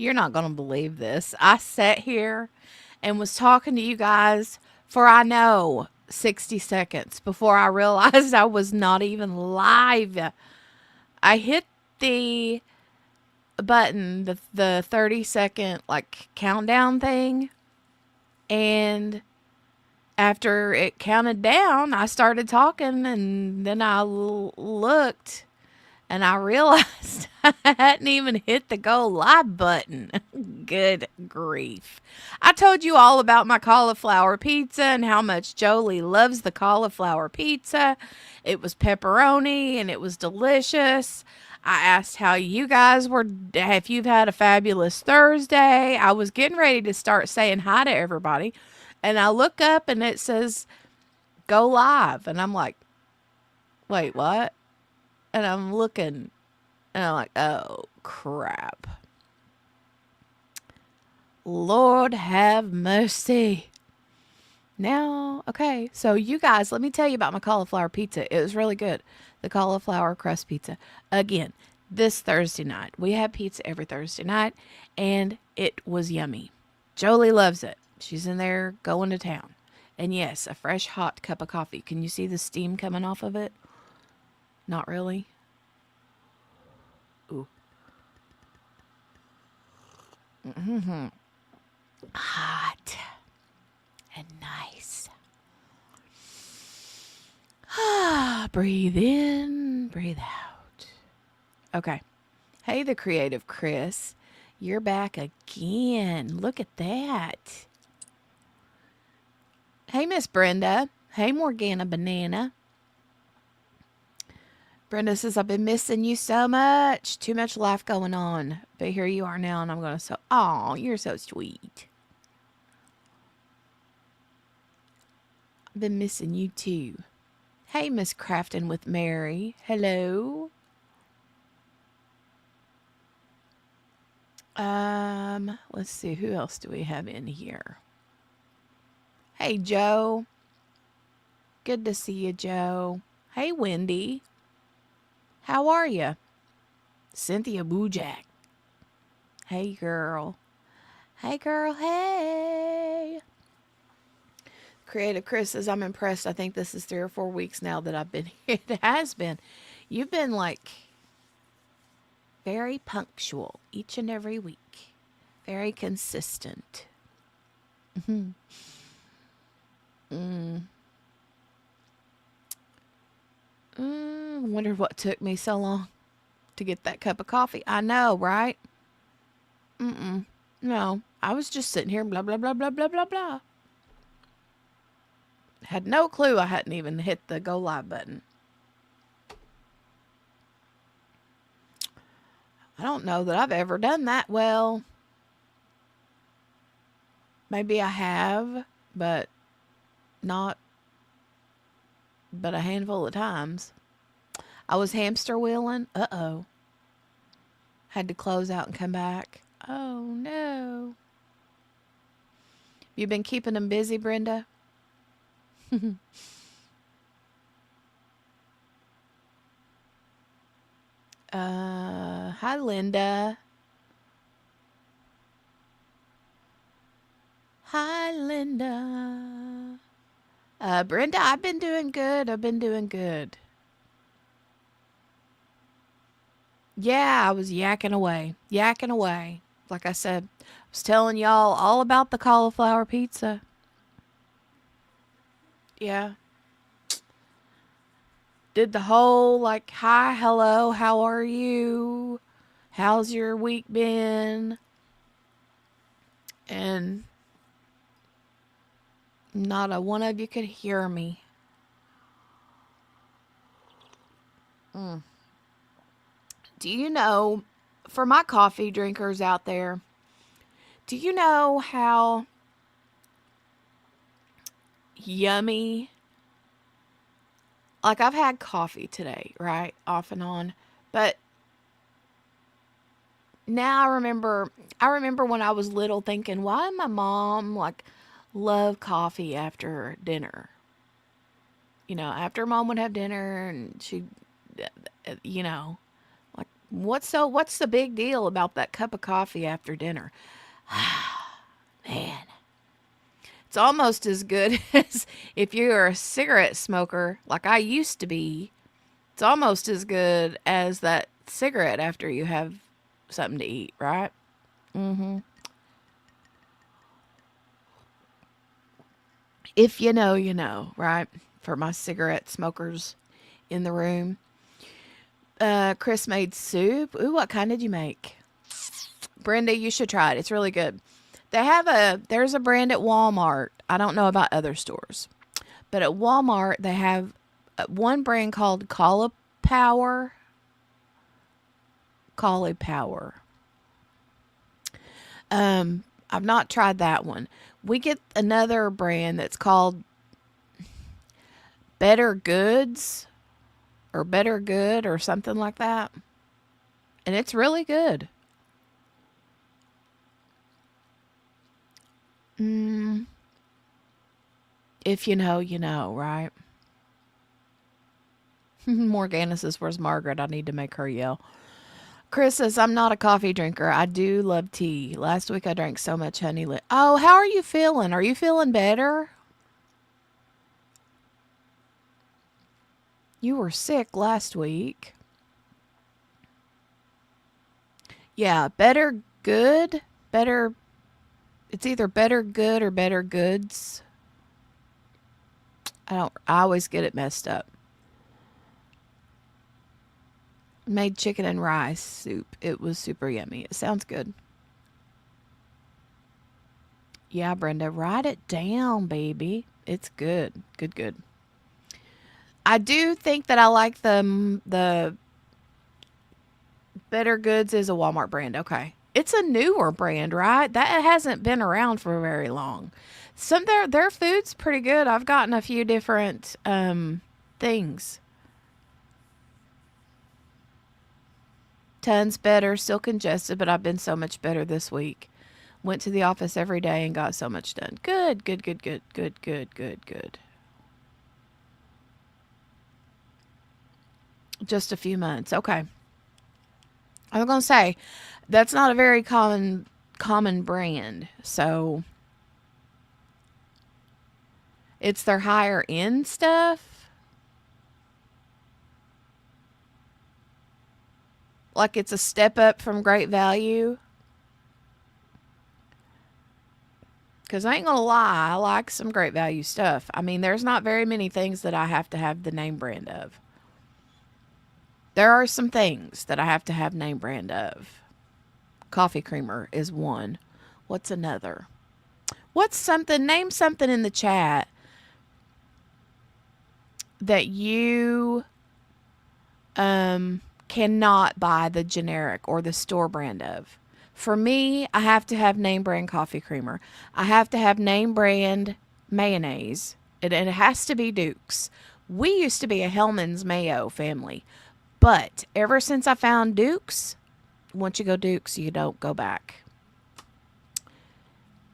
you're not going to believe this. I sat here and was talking to you guys for, I know, 60 seconds before I realized I was not even live. I hit the button, the 30-second like countdown thing, and after it counted down, I started talking, and then I looked and I realized I hadn't even hit the go live button. Good grief. I told you all about my cauliflower pizza and how much Jolie loves the cauliflower pizza. It was pepperoni and it was delicious. I asked how you guys were, if you've had a fabulous Thursday. I was getting ready to start saying hi to everybody. And I look up and it says go live. And I'm like, wait, what? And I'm looking and I'm like, oh, crap. Lord have mercy. Now, okay, so you guys, let me tell you about my cauliflower pizza. It was really good. The cauliflower crust pizza. Again, this Thursday night. We have pizza every Thursday night, and it was yummy. Jolie loves it. She's in there going to town. And yes, a fresh hot cup of coffee. Can you see the steam coming off of it? Not really. Ooh. Hot and nice. Breathe in, breathe out. Okay. Hey, the creative Chris. You're back again. Look at that. Hey, Miss Brenda. Hey, Morgana Banana. Brenda says, I've been missing you so much. Too much life going on. But here you are now, and I'm going to say, oh, you're so sweet. I've been missing you too. Hey, Miss Crafton with Mary. Hello. Let's see, who else do we have in here? Hey, Joe. Good to see you, Joe. Hey, Wendy. How are you? Cynthia Boojak. Hey, girl. Hey, girl, hey. Creative Chris says, I'm impressed. I think this is 3 or 4 weeks now that I've been here. It has been. You've been like very punctual each and every week. Very consistent. Wondered what took me so long to get that cup of coffee. I know, right? No, I was just sitting here, blah, blah, blah, blah, blah, blah, blah. Had no clue I hadn't even hit the go live button. I don't know that I've ever done that well. Maybe I have, but not but a handful of times. I was hamster wheeling. Uh-oh. Had to close out and come back. Oh, no. You been keeping them busy, Brenda? Hi, Linda. Hi, Linda. Brenda, I've been doing good. I've been doing good. Yeah, I was yakking away. Yakking away. Like I said, I was telling y'all all about the cauliflower pizza. Yeah. Did the whole like, hi, hello, how are you? How's your week been? And not a one of you could hear me. Do you know, for my coffee drinkers out there, do you know how yummy? Like, I've had coffee today, right? Off and on. But now I remember when I was little thinking, why my mom like love coffee after dinner? After mom would have dinner and she, you know, like What's the big deal about that cup of coffee after dinner? Man, it's almost as good as if you're a cigarette smoker like I used to be. It's almost as good as that cigarette after you have something to eat, right? Mm-hmm. If you know, you know, right? For my cigarette smokers in the room. Chris made soup. Ooh, what kind did you make? Brenda, you should try it. It's really good. There's a brand at Walmart. I don't know about other stores, but at Walmart they have one brand called Cauliflower. Cauliflower. I've not tried that one. We get another brand that's called Better Goods or Better Good or something like that. And it's really good. Mm, if you know, you know, right? Morgana says, "Where's Margaret? I need to make her yell." Chris says, "I'm not a coffee drinker. I do love tea. Last week I drank so much honey. Oh, how are you feeling? Are you feeling better? You were sick last week. Yeah, better good, better. It's either better good or better goods. I don't. I always get it messed up. Made chicken and rice soup. It was super yummy. It sounds good. Yeah, Brenda, write it down, baby. It's good. Good, good. I do think that I like the Better Goods is a Walmart brand. Okay. It's a newer brand, right? That hasn't been around for very long. Some their food's pretty good. I've gotten a few different things. Tons better, still congested, but I've been so much better this week. Went to the office every day and got so much done. Good, good, good, good, good, good, good, good. Just a few months. Okay. I was gonna say that's not a very common brand. So it's their higher end stuff. Like it's a step up from Great Value. Because I ain't going to lie, I like some Great Value stuff. I mean, there's not very many things that I have to have the name brand of. There are some things that I have to have name brand of. Coffee creamer is one. What's another? What's something? Name something in the chat that you cannot buy the generic or the store brand of. For me, I have to have name brand coffee creamer. I have to have name brand mayonnaise. It has to be Duke's. We used to be a Hellman's Mayo family. But ever since I found Duke's, once you go Duke's, you don't go back.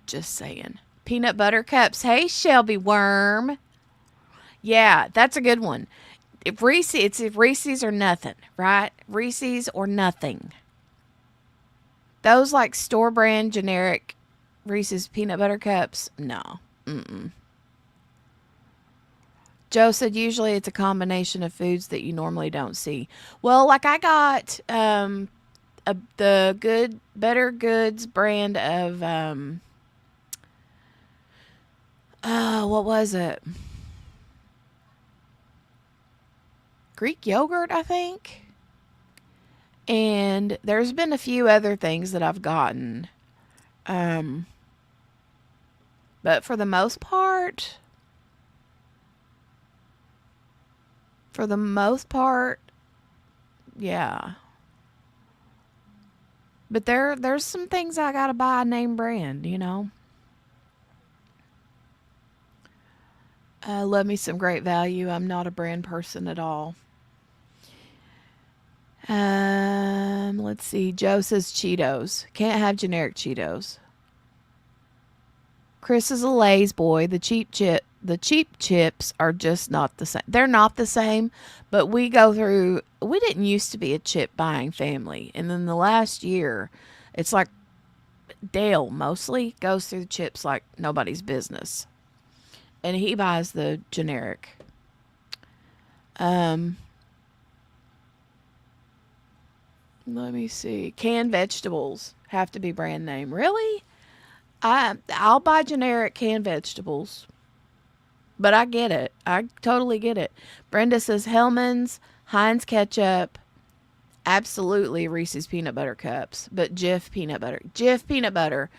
Just saying. Peanut butter cups. Hey, Shelby Worm. Yeah, that's a good one. If Reese's or nothing, right? Reese's or nothing. Those like store brand generic Reese's peanut butter cups, no. Mm-mm. Joe said usually it's a combination of foods that you normally don't see. Well, like I got the good Better Goods brand of what was it? Greek yogurt, I think. And there's been a few other things that I've gotten. Um, but for the most part, yeah. But there's some things I gotta buy name brand, you know. Love me some Great Value. I'm not a brand person at all. Let's see. Joe says Cheetos. Can't have generic Cheetos. Chris is a Lay's boy, the cheap The cheap chips are just not the same. They're not the same, but we didn't used to be a chip buying family. And then the last year, it's like Dale mostly goes through the chips like nobody's business. And he buys the generic. Um, Let me see. Canned vegetables have to be brand name. Really? I'll buy generic canned vegetables. But I get it. I totally get it. Brenda says Hellman's, Heinz ketchup, absolutely Reese's peanut butter cups, but Jif peanut butter. Jif peanut butter.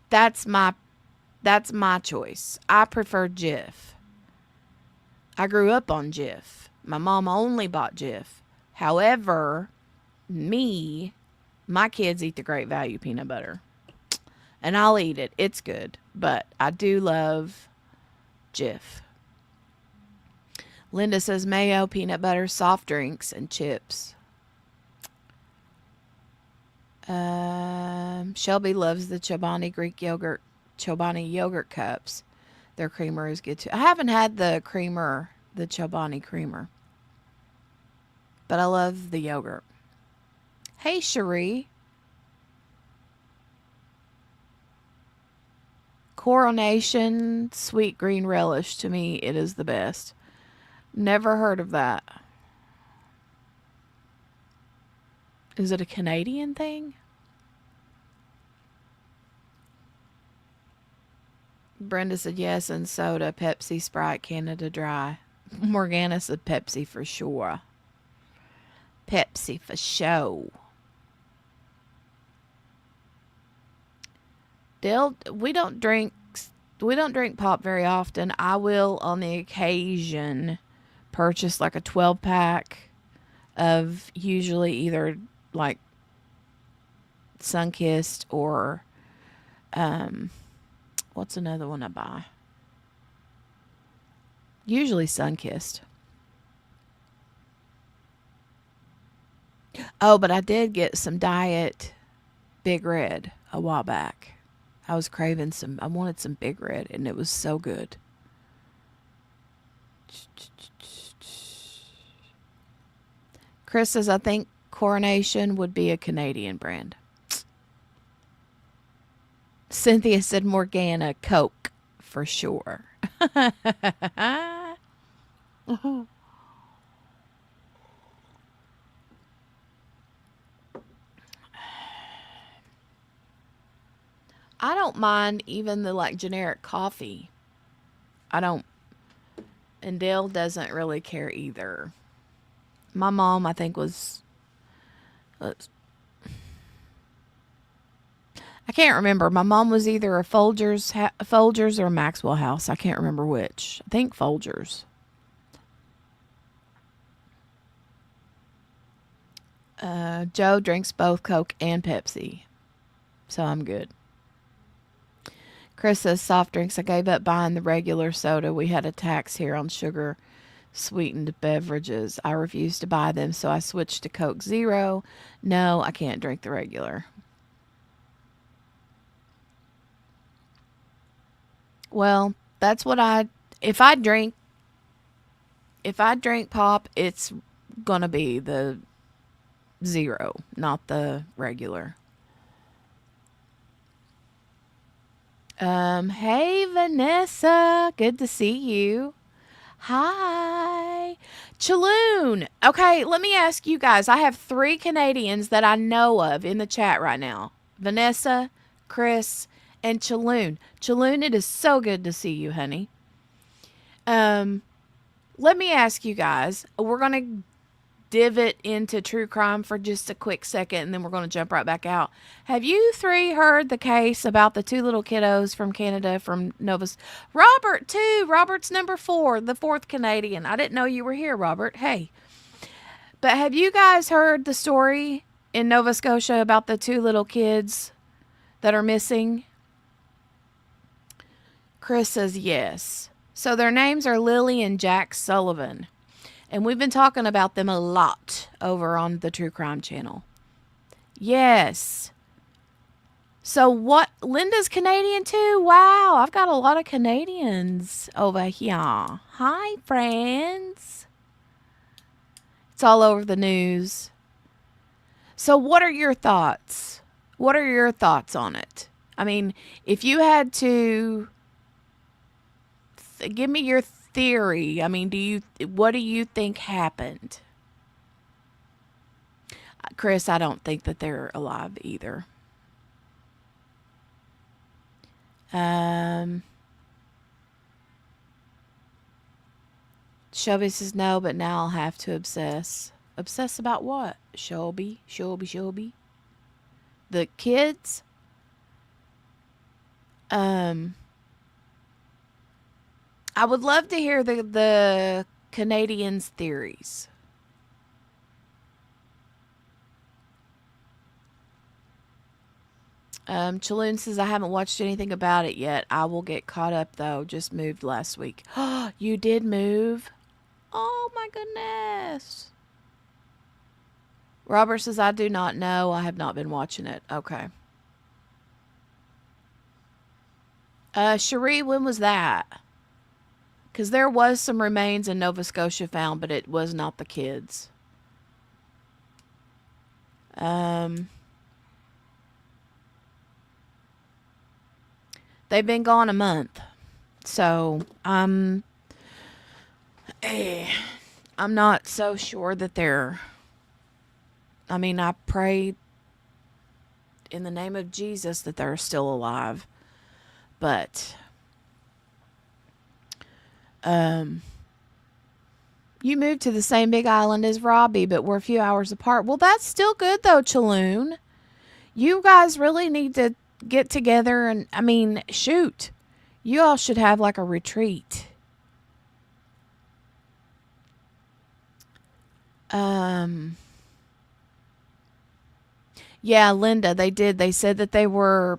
That's my that's my choice. I prefer Jif. I grew up on Jif. My mom only bought Jif. However, my kids eat the Great Value peanut butter. And I'll eat it. It's good. But I do love Jif. Linda says mayo, peanut butter, soft drinks, and chips. Shelby loves the Chobani yogurt cups. Their creamer is good too. I haven't had the Chobani creamer. But I love the yogurt. Hey, Cherie. Coronation sweet green relish. To me, it is the best. Never heard of that. Is it a Canadian thing? Brenda said yes, and soda, Pepsi, Sprite, Canada Dry. Morgana said Pepsi for sure. Pepsi for show. Dale, we don't drink pop very often. I will on the occasion purchase like a 12 pack of usually either like Sunkissed or what's another one I buy? Usually Sunkissed. Oh, but I did get some Diet Big Red a while back. I wanted some Big Red, and it was so good. Chris says, I think Coronation would be a Canadian brand. Cynthia said Morgana, Coke, for sure. I don't mind even the like generic coffee. I don't, and Dale doesn't really care either. My mom, I think, I can't remember. My mom was either a Folgers or a Maxwell House. I can't remember which. I think Folgers. Joe drinks both Coke and Pepsi, so I'm good. Chris says soft drinks. I gave up buying the regular soda. We had a tax here on sugar sweetened beverages. I refused to buy them, so I switched to Coke Zero. No, I can't drink the regular. Well, that's what if I drink pop, it's gonna be the zero, not the regular. Hey Vanessa, good to see you. Hi. Chaloon. Okay, let me ask you guys. I have 3 Canadians that I know of in the chat right now. Vanessa, Chris, and Chaloon. Chaloon, it is so good to see you, honey. Let me ask you guys. We're going to divot into true crime for just a quick second, and then we're going to jump right back out. Have you 3 heard the case about the 2 little kiddos from Canada, from Robert, too. Robert's number 4, the 4th Canadian. I didn't know you were here, Robert. Hey. But have you guys heard the story in Nova Scotia about the 2 little kids that are missing? Chris says yes. So their names are Lily and Jack Sullivan. And we've been talking about them a lot over on the True Crime channel. Yes. So what? Linda's Canadian too. Wow, I've got a lot of Canadians over here. Hi, friends. It's all over the news. So what are your thoughts? What are your thoughts on it? I mean, if you had to give me your theory, I mean, what do you think happened? Chris, I don't think that they're alive either. Shelby says no, but now I'll have to obsess. Obsess about what? Shelby. The kids? I would love to hear the Canadians' theories. Chaloon says, I haven't watched anything about it yet. I will get caught up, though. Just moved last week. You did move? Oh, my goodness. Robert says, I do not know. I have not been watching it. Okay. Cherie, when was that? Because there was some remains in Nova Scotia found, but it was not the kids. They've been gone a month. So, I'm not so sure that they're... I mean, I pray in the name of Jesus that they're still alive. But... you moved to the same big island as Robbie, but we're a few hours apart. Well, that's still good, though, Chaloon. You guys really need to get together and, I mean, shoot. You all should have, like, a retreat. Yeah, Linda, they did. They said that they were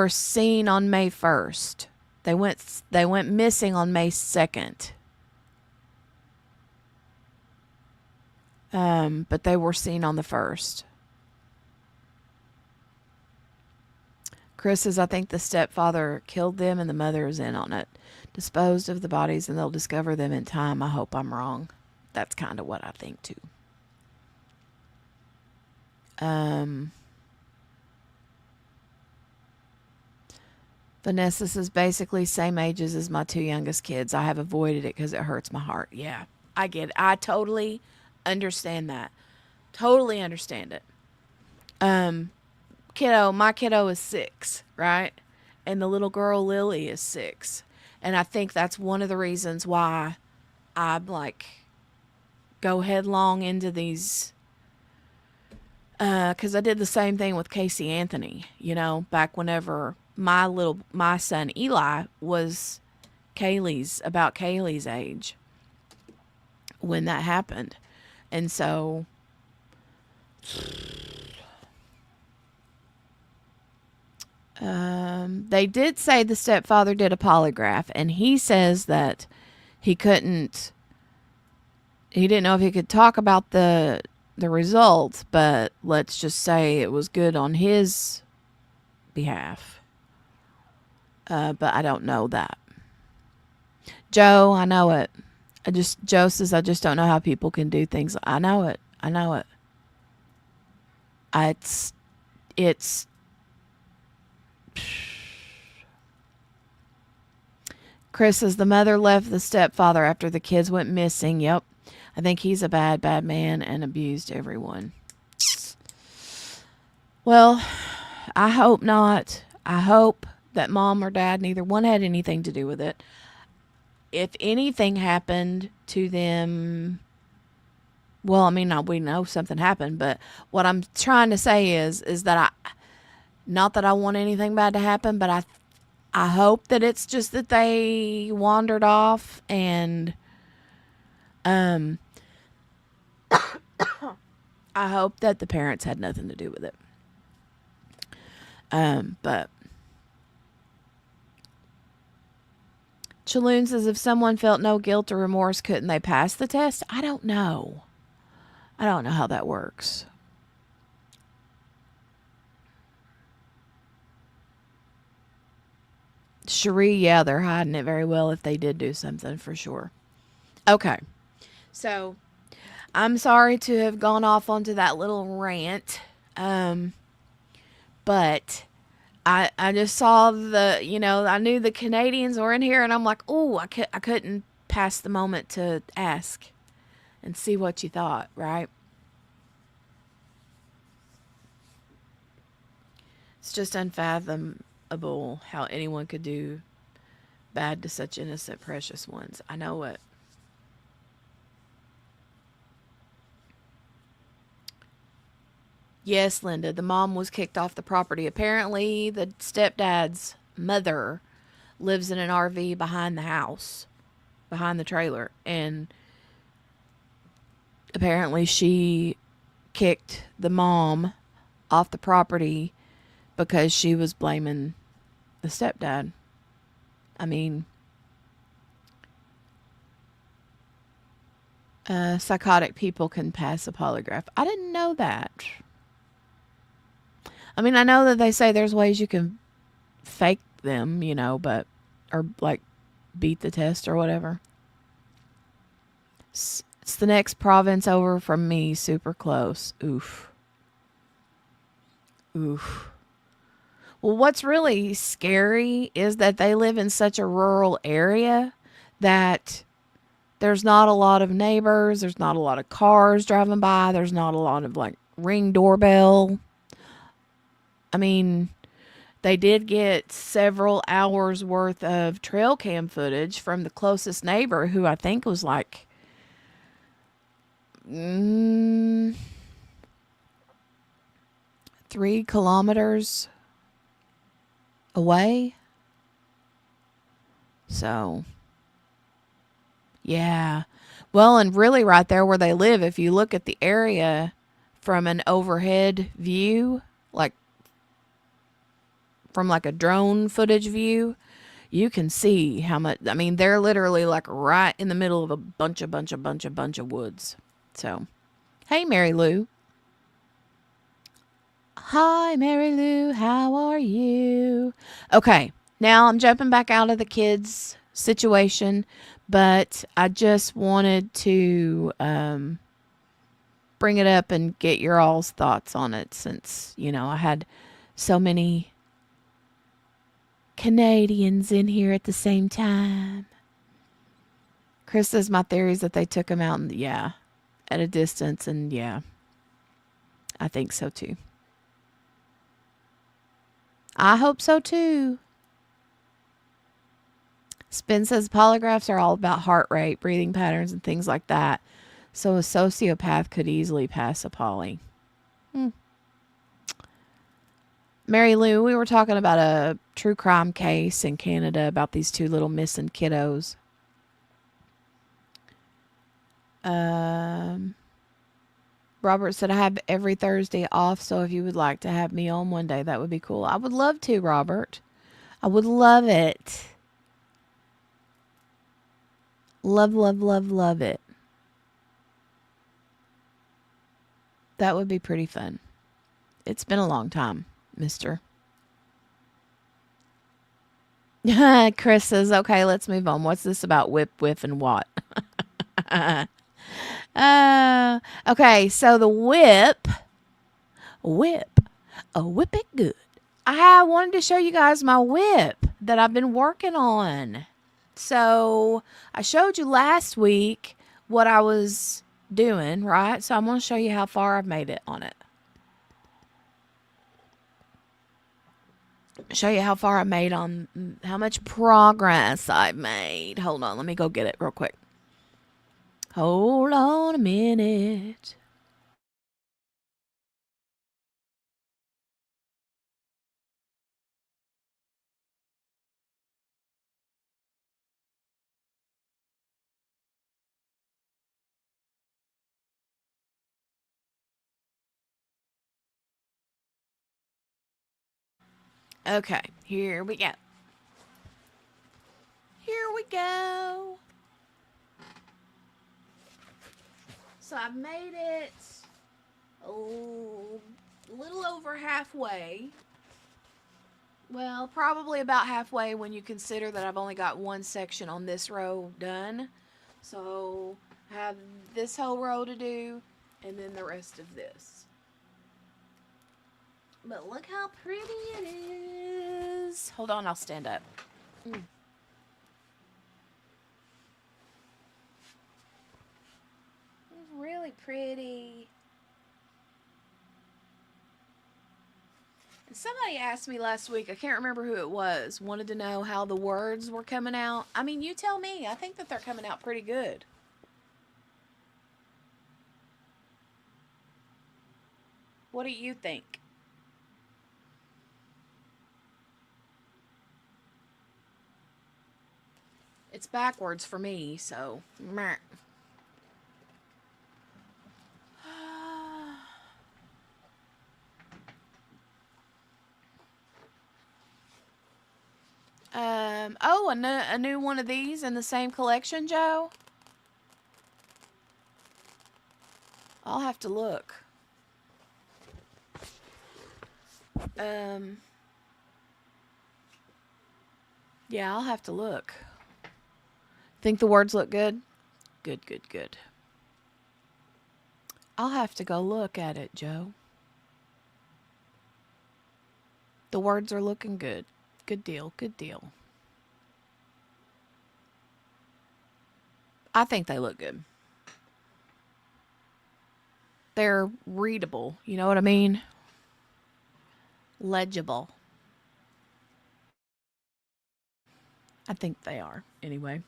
seen on May 1st. They went missing on May 2nd. But they were seen on the 1st. Chris says, I think the stepfather killed them and the mother is in on it. Disposed of the bodies and they'll discover them in time. I hope I'm wrong. That's kind of what I think too. Vanessa says, basically same ages as my two youngest kids. I have avoided it because it hurts my heart. Yeah, I get it. I totally understand that. Totally understand it. My kiddo is 6, right? And the little girl, Lily, is 6. And I think that's one of the reasons why I, like, go headlong into these... because I did the same thing with Casey Anthony, back whenever my son Eli was about Kaylee's age when that happened. And so they did say the stepfather did a polygraph, and he says that he didn't know if he could talk about the results, but let's just say it was good on his behalf. But I don't know that. Joe, I know it. Joe says, I just don't know how people can do things. I know it. It's Chris says, the mother left the stepfather after the kids went missing. Yep. I think he's a bad man and abused everyone. Well, I hope not. I hope that mom or dad, neither one had anything to do with it. If anything happened to them, well, I mean, we know something happened, but what I'm trying to say is that not that I want anything bad to happen, but I hope that it's just that they wandered off and, I hope that the parents had nothing to do with it. But Chaloon says, if someone felt no guilt or remorse, couldn't they pass the test? I don't know how that works. Cherie, yeah, they're hiding it very well if they did do something for sure. Okay. So I'm sorry to have gone off onto that little rant. Um, but I just saw I knew the Canadians were in here, and I'm like, oh, I couldn't pass the moment to ask and see what you thought, right? It's just unfathomable how anyone could do bad to such innocent, precious ones. I know it. Yes, Linda, the mom was kicked off the property. Apparently, the stepdad's mother lives in an RV behind the house, behind the trailer, and apparently she kicked the mom off the property because she was blaming the stepdad. I mean, psychotic people can pass a polygraph. I didn't know that. I mean, I know that they say there's ways you can fake them, but, or like beat the test or whatever. It's the next province over from me, super close. Oof. Oof. Well, what's really scary is that they live in such a rural area that there's not a lot of neighbors, there's not a lot of cars driving by, there's not a lot of like ring doorbell. I mean, they did get several hours worth of trail cam footage from the closest neighbor, who I think was like 3 kilometers away. So, yeah. Well, and really, right there where they live, if you look at the area from an overhead view, like from like a drone footage view, you can see how much. I mean, they're literally like right in the middle of a bunch of woods. So, hey, Mary Lou. Hi, Mary Lou. How are you? Okay, now I'm jumping back out of the kids' situation, but I just wanted to bring it up and get your all's thoughts on it, since, I had so many Canadians in here at the same time. Chris says my theory is that they took him out, and yeah, at a distance, and yeah, I think so too. I hope so too. Spin says polygraphs are all about heart rate, breathing patterns, and things like that. So a sociopath could easily pass a poly. Mary Lou, we were talking about a true crime case in Canada about these two little missing kiddos. Robert said I have every Thursday off, so if you would like to have me on one day, that would be cool. I would love to, Robert. I would love it. Love, love, love, love it. That would be pretty fun. It's been a long time, mister. Chris says, okay, let's move on. What's this about WHIP, WHIFF, and what? Okay, so the whip, whip it good. I wanted to show you guys my whip that I've been working on. So I showed you last week what I was doing, right? So I'm going to show you how far I've made it on it. Show you how far I made on how much progress I've made. Hold on, let me go get it real quick. Hold on a minute. Okay, here we go. Here we go. So I've made it a little over halfway. Well, probably about halfway when you consider that I've only got one section on this row done. So I have this whole row to do and then the rest of this. But look how pretty it is. Hold on, I'll stand up. It's really pretty. And somebody asked me last week, I can't remember who it was, wanted to know how the words were coming out. I mean, you tell me. I think that they're coming out pretty good. What do you think? It's backwards for me, so. Meh. Oh, a new one of these in the same collection, Joe? I'll have to look. Um, yeah, I'll have to look. Think the words look good? Good, good, good. I'll have to go look at it, Joe. The words are looking good. Good deal, good deal. I think they look good. They're readable, you know what I mean? Legible. I think they are, anyway.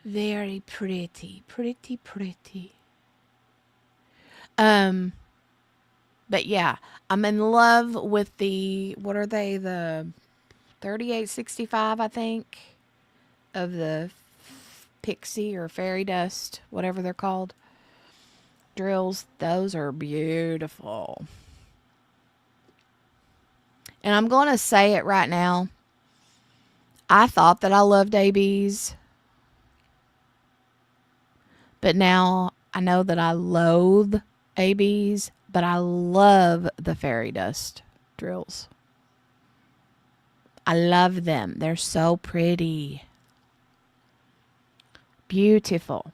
Very pretty, pretty, pretty. But yeah, I'm in love with the, what are they, the 3865, I think, of the pixie or fairy dust, whatever they're called, drills. Those are beautiful. And I'm going to say it right now. I thought that I loved ABs, but now I know that I loathe ABs, but I love the fairy dust drills. I love them. They're so pretty. Beautiful.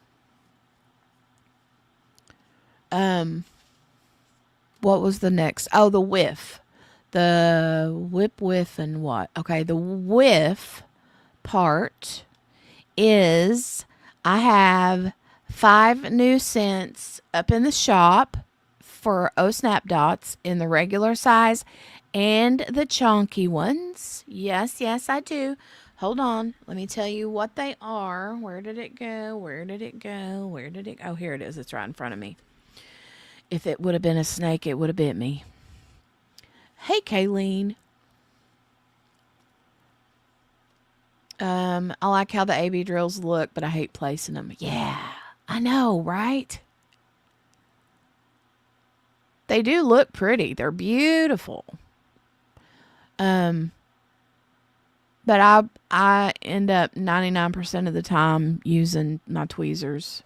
What was the next? Oh, the WHIFF. The WHIP, WHIFF, and what? Okay, the WHIFF part is I have 5 new scents up in the shop for Oh Snap Dots in the regular size and the chunky ones. Yes, yes, I do. Hold on. Let me tell you what they are. Where did it go? Where did it go? Where did it go? Oh, here it is. It's right in front of me. If it would have been a snake, it would have bit me. Hey, Kayleen. I like how the AB drills look, but I hate placing them. Yeah, I know, right? They do look pretty. They're beautiful. But I end up 99% of the time using my tweezers.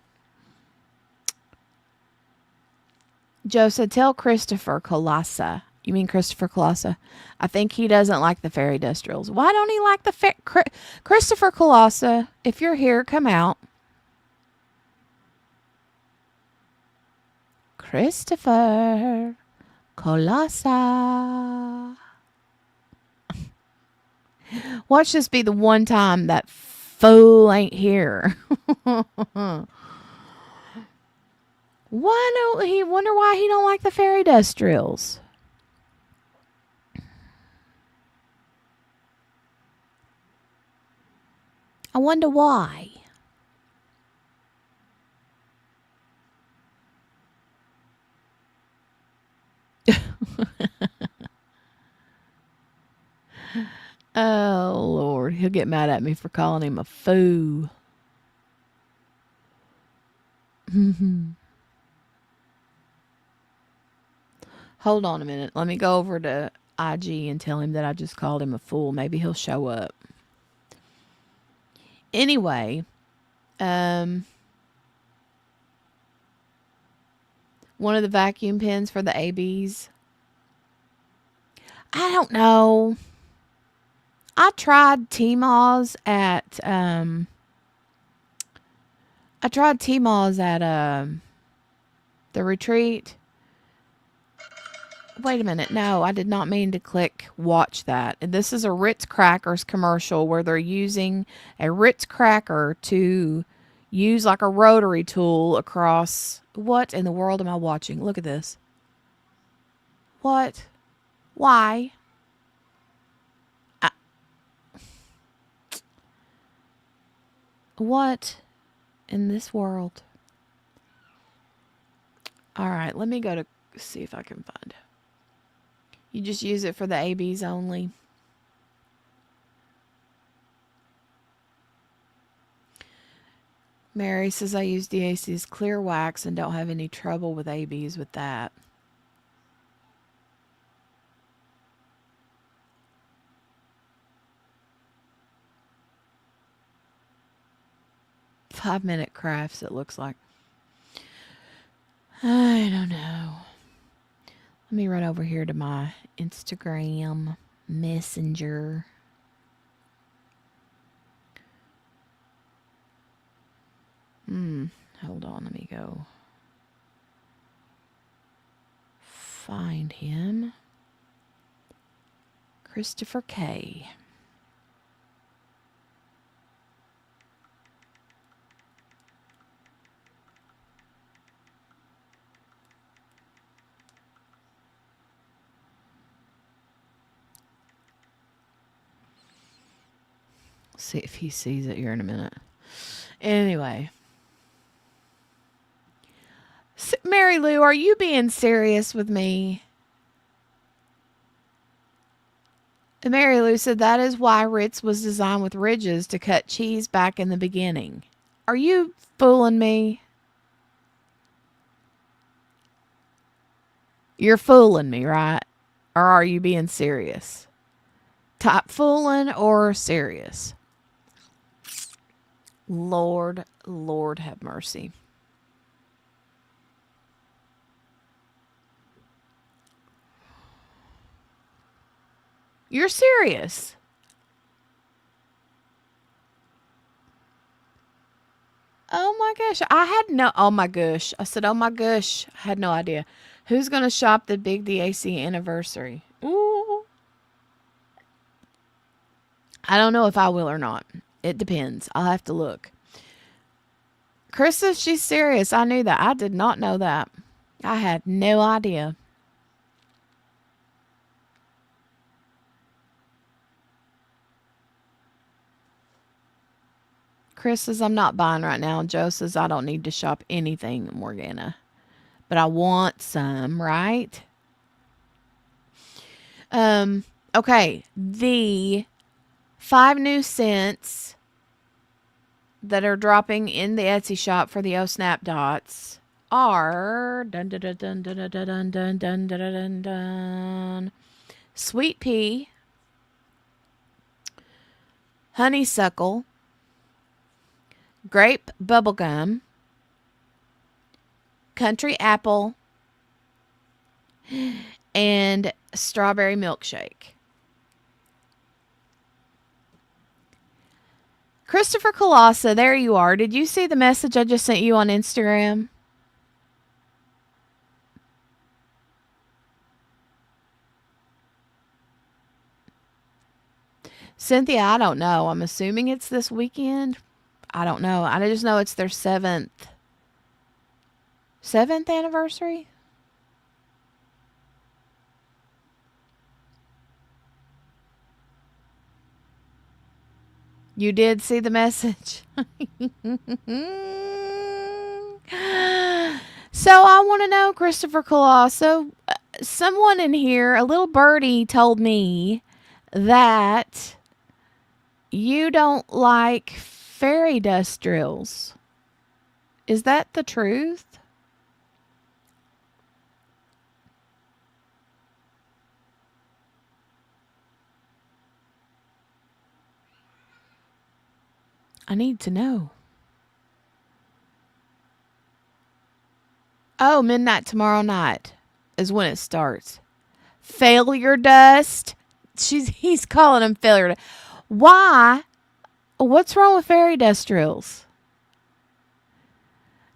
Joe said, tell Christopher Colassa. You mean Christopher Colassa? I think he doesn't like the fairy dust drills. Why don't he like the Christopher Colassa? If you're here, come out. Christopher Colassa. Watch this be the one time that fool ain't here. Why don't he wonder why he don't like the fairy dust drills? I wonder why. Oh, Lord. He'll get mad at me for calling him a fool. Hold on a minute. Let me go over to IG and tell him that I just called him a fool. Maybe he'll show up. Anyway, one of the vacuum pens for the ABs, I don't know. I tried Tmall's at the retreat. Wait a minute. No, I did not mean to click watch that. This is a Ritz Crackers commercial where they're using a Ritz Cracker to use like a rotary tool across. What in the world am I watching? Look at this. What? Why? I, what in this world? All right, let me go to see if I can find. You just use it for the ABs only. Mary says I use DAC's clear wax and don't have any trouble with ABs with that. Five-minute crafts, it looks like. I don't know. Let me run over here to my Instagram Messenger. Hold on, let me go find him. Christopher K. See if he sees it here in a minute. Anyway. Mary Lou, are you being serious with me? Mary Lou said that is why Ritz was designed with ridges to cut cheese back in the beginning. Are you fooling me? You're fooling me, right? Or are you being serious? Type fooling or serious? Lord have mercy. You're serious. Oh my gosh. Oh my gosh. I said, oh my gosh. I had no idea. Who's going to shop the big DAC anniversary? Ooh. I don't know if I will or not. It depends. I'll have to look. Krista, she's serious. I knew that. I did not know that. I had no idea. Chris says, I'm not buying right now. Joe says, I don't need to shop anything, Morgana. But I want some, right? Okay. The 5 new scents that are dropping in the Etsy shop for the Oh Snap Dots are sweet pea, honeysuckle, grape bubblegum, country apple, and strawberry milkshake. Christopher Colassa, there you are. Did you see the message I just sent you on Instagram? Cynthia, I don't know. I'm assuming it's this weekend. I don't know. I just know it's their 7th anniversary. You did see the message. So I want to know, Christopher Colosso, someone in here, a little birdie told me that you don't like fairy dust drills. Is that the truth? I need to know. Oh, midnight tomorrow night is when it starts. Failure dust. He's calling them failure dust. Why? What's wrong with fairy dust drills?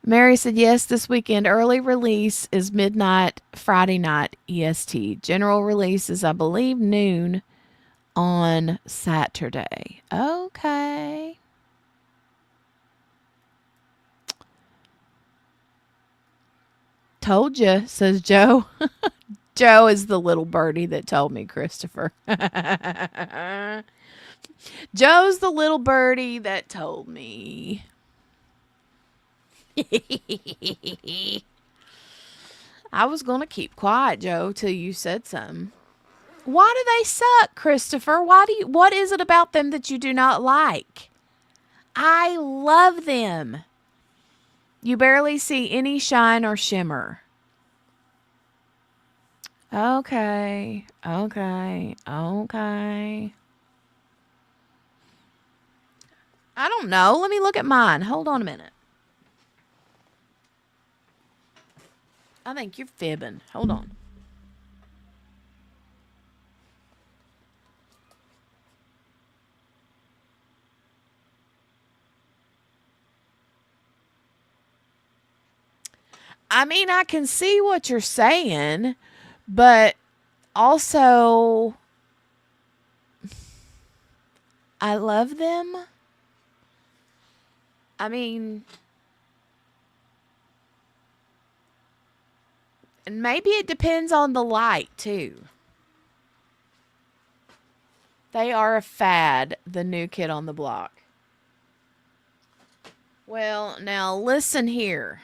Mary said, yes, this weekend. Early release is midnight, Friday night, EST. General release is, I believe, noon on Saturday. Okay. Told you, says Joe. Joe is the little birdie that told me, Christopher. Joe's the little birdie that told me. I was going to keep quiet, Joe, till you said something. Why do they suck, Christopher? What is it about them that you do not like? I love them. You barely see any shine or shimmer. Okay. I don't know. Let me look at mine. Hold on a minute. I think you're fibbing. Hold on. I mean, I can see what you're saying, but also, I love them. I mean, and maybe it depends on the light, too. They are a fad, the new kid on the block. Well, now listen here.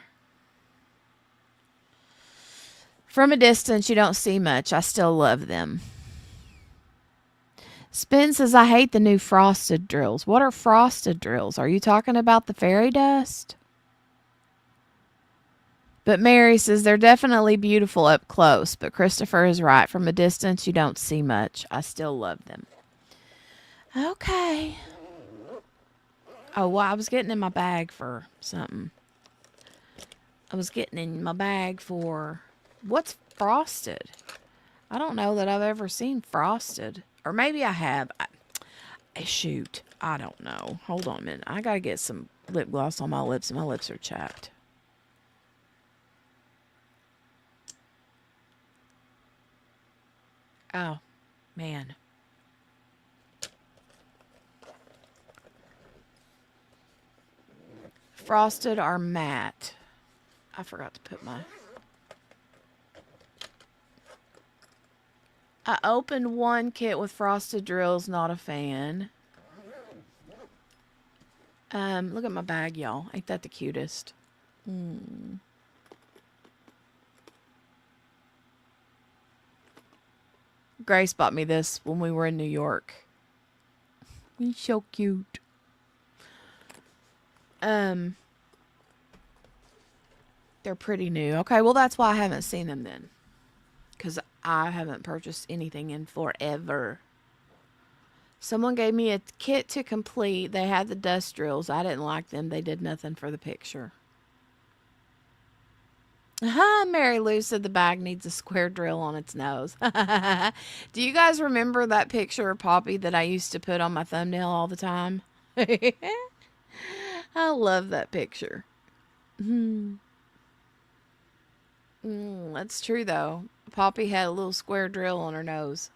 From a distance, you don't see much. I still love them. Spin says, I hate the new frosted drills. What are frosted drills? Are you talking about the fairy dust? But Mary says, they're definitely beautiful up close. But Christopher is right. From a distance, you don't see much. I still love them. Okay. Oh, well, I was getting in my bag for something. I was getting in my bag for... What's frosted? I don't know that I've ever seen frosted. Or maybe I have. Shoot. I don't know. Hold on a minute. I got to get some lip gloss on my lips, and my lips are chapped. Oh, man. Frosted or matte? I forgot to put my... I opened one kit with frosted drills, not a fan. Look at my bag, y'all. Ain't that the cutest? Grace bought me this when we were in New York. He's so cute. They're pretty new. Okay, well, that's why I haven't seen them then. Because I haven't purchased anything in forever. Someone gave me a kit to complete. They had the dust drills. I didn't like them. They did nothing for the picture. Mary Lou said the bag needs a square drill on its nose. Do you guys remember that picture of Poppy that I used to put on my thumbnail all the time? I love that picture. That's true, though. Poppy had a little square drill on her nose.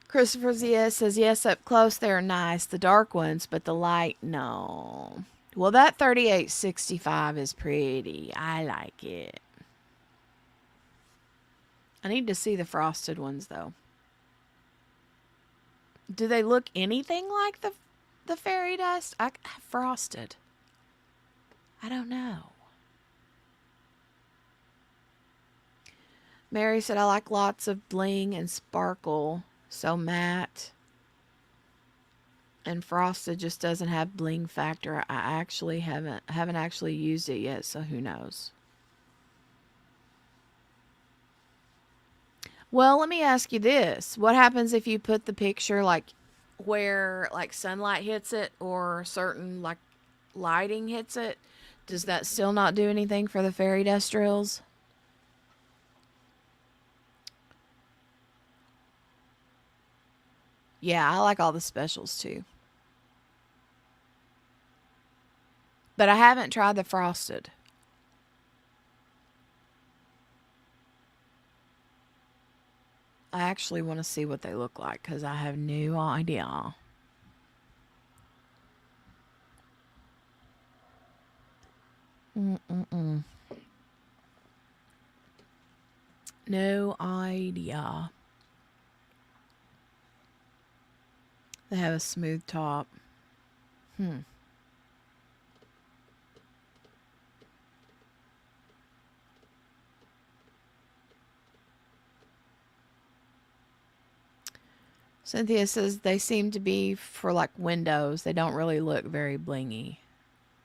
Christopher Zia says, yes, up close they're nice. The dark ones, but the light, no. Well, that 3865 is pretty. I like it. I need to see the frosted ones, though. Do they look anything like the fairy dust? Frosted. I don't know. Mary said, I like lots of bling and sparkle. So matte. And frosted just doesn't have bling factor. I actually haven't actually used it yet, so who knows. Well, let me ask you this. What happens if you put the picture like where like sunlight hits it or certain like lighting hits it, does that still not do anything for the fairy dust drills? Yeah, I like all the specials too. But I haven't tried the frosted. I actually want to see what they look like because I have no idea. Mm-mm-mm. No idea. They have a smooth top. Hmm. Cynthia says they seem to be for like windows. They don't really look very blingy.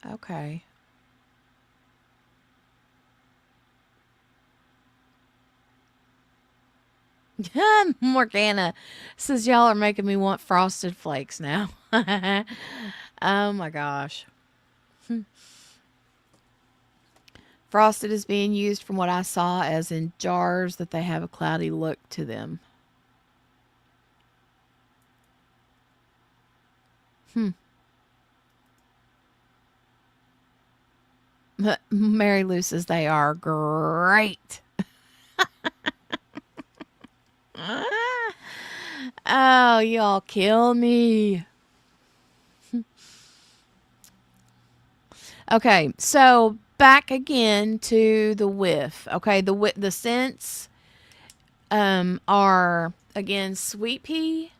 Okay. Morgana says y'all are making me want frosted flakes now. Oh my gosh. Frosted is being used from what I saw as in jars that they have a cloudy look to them. Mary Lou says they are great. Oh, y'all kill me. Okay, so back again to the whiff. Okay, the scents are again sweet pea